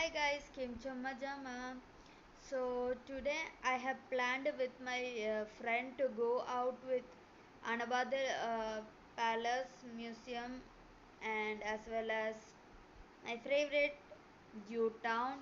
Hi guys, Kim Jama. So today I have planned with my friend to go out with another palace museum and as well as my favorite Jew town.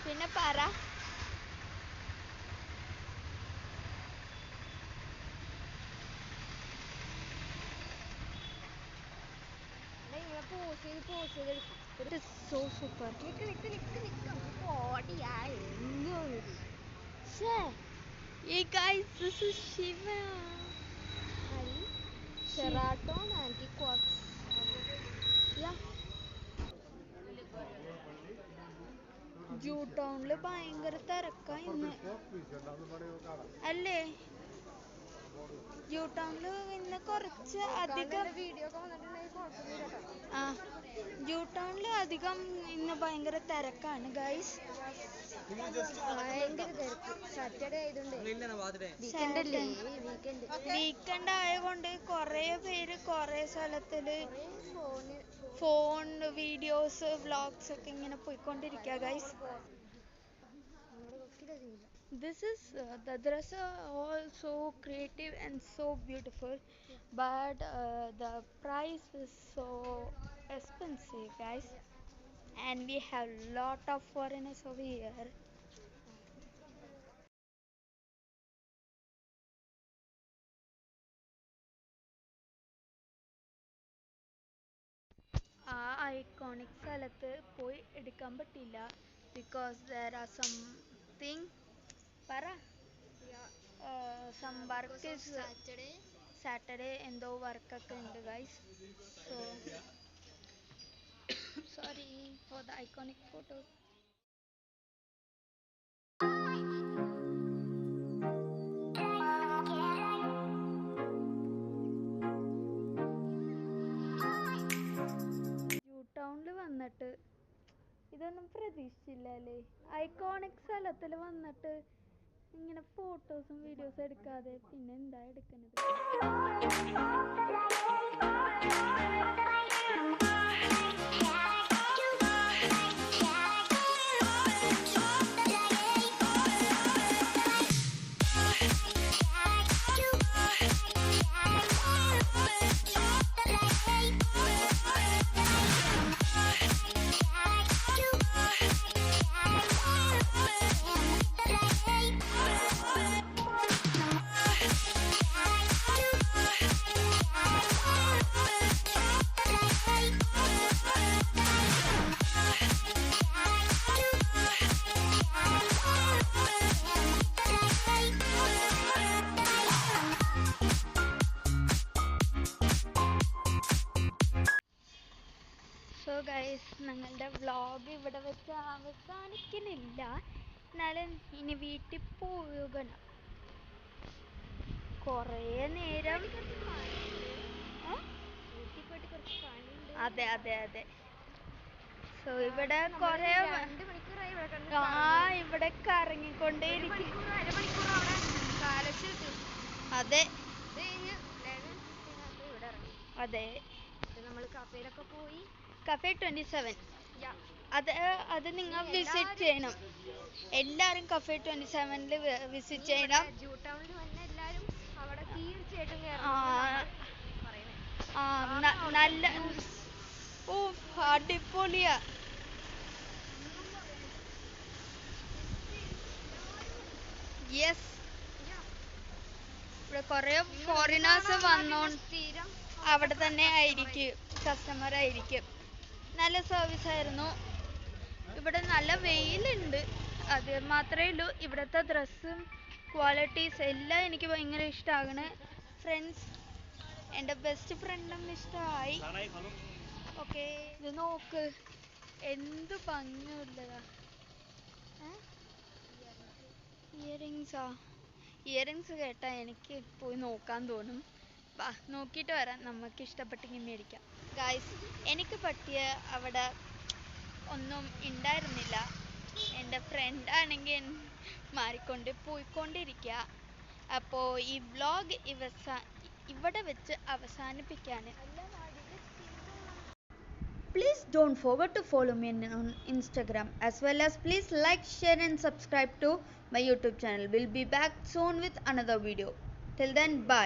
പിന്നെ പറ It is so super. Hey guys, this is Shiva. Sheraton Antiquartz. Yeah. ജൂ ടൗണില് ഭയങ്കര തിരക്കാ ഇന്ന് അല്ലേ? ജൂ ടൗണില് ഇന്ന് കുറച്ച് അധികം ജൂ ടൗണില് അധികം ഇന്ന് ഭയങ്കര തിരക്കാണ് ഗൈസ്. വീക്കെൻഡ് ആയതുകൊണ്ട് കുറേ പേര് കുറേ സ്ഥലത്തില് ഫോൺ വീഡിയോസ് വ്ളോഗ്സ് ഒക്കെ ഇങ്ങനെ പോയിക്കൊണ്ടിരിക്കുക guys. This is the dress are all so creative and so beautiful, but the price is so expensive guys, and we have lot of foreigners over here. ആ iconic സ്ഥലത്ത് പോയി എടുക്കാൻ പറ്റില്ല because there are something പറ some work is Saturday എന്തോ വർക്കൊക്കെ ഉണ്ട് guys. So sorry for the iconic photo. ജൂ ടൗണിൽ വന്നിട്ട് ഇതൊന്നും പ്രതീക്ഷിച്ചില്ല അല്ലേ? ഐക്കോണിക് സ്ഥലത്തിൽ വന്നിട്ട് ഇങ്ങനെ ഫോട്ടോസും വീഡിയോസും എടുക്കാതെ പിന്നെ എന്താ എടുക്കുന്നത്? സോ ഗൈസ്, ഞങ്ങളുടെ വ്ളോഗ് ഇവിടെ വെച്ച് അവസാനിക്കുന്നില്ല. എന്നാലും ഇനി വീട്ടിൽ പോകണം. കുറേ നേരം അതെ അതെ അതെ. സോ ഇവിടെ കുറേ ഇവിടെ കറങ്ങിക്കൊണ്ടേ ഇരിക്കും. അതെ അതെ. കഫേ 27 അത് നിങ്ങൾ വിസിറ്റ് ചെയ്യണം. എല്ലാവരും കഫേ 27 വിസിറ്റ് ചെയ്യണം. നല്ല അടിപൊളിയാ. യെസ്, ഇവിടെ കുറേ ഫോറിനേഴ്സ് വന്നോണ്ട് അവിടെ തന്നെ ആയിരിക്കും, കസ്റ്റമർ ആയിരിക്കും. നല്ല സർവീസ് ആയിരുന്നു. ഇവിടെ നല്ല വെയിലുണ്ട്, അത് മാത്രമേ ഉള്ളൂ. ഇവിടുത്തെ ഡ്രസ്സും ക്വാളിറ്റീസ് എല്ലാം എനിക്ക് ഭയങ്കര ഇഷ്ടമാകണേ. ഫ്രണ്ട്സ്, എൻ്റെ ബെസ്റ്റ് ഫ്രണ്ടും ഇഷ്ടമായി. ഓക്കെ, ഇത് നോക്ക് എന്ത് ഭംഗിയുള്ളതാ. ഇയറിങ്സ് കേട്ടാൽ എനിക്ക് പോയി നോക്കാൻ തോന്നും. വാ നോക്കിയിട്ട് വരാം, നമുക്ക് ഇഷ്ടപ്പെട്ടെങ്കിൽ മേടിക്കാം. ഗായ്സ്, എനിക്ക് പറ്റിയ അവിടെ ഒന്നും ഉണ്ടായിരുന്നില്ല. എൻ്റെ ഫ്രണ്ടാണെങ്കിൽ പോയിക്കൊണ്ടിരിക്കുക. അപ്പോൾ ഈ വ്ളോഗ് ഇവിടെ വെച്ച് അവസാനിപ്പിക്കുകയാണ്. Please don't forget to follow me on Instagram, as well as please like, share and subscribe to my YouTube channel. We'll be back soon with another video. Till then, bye.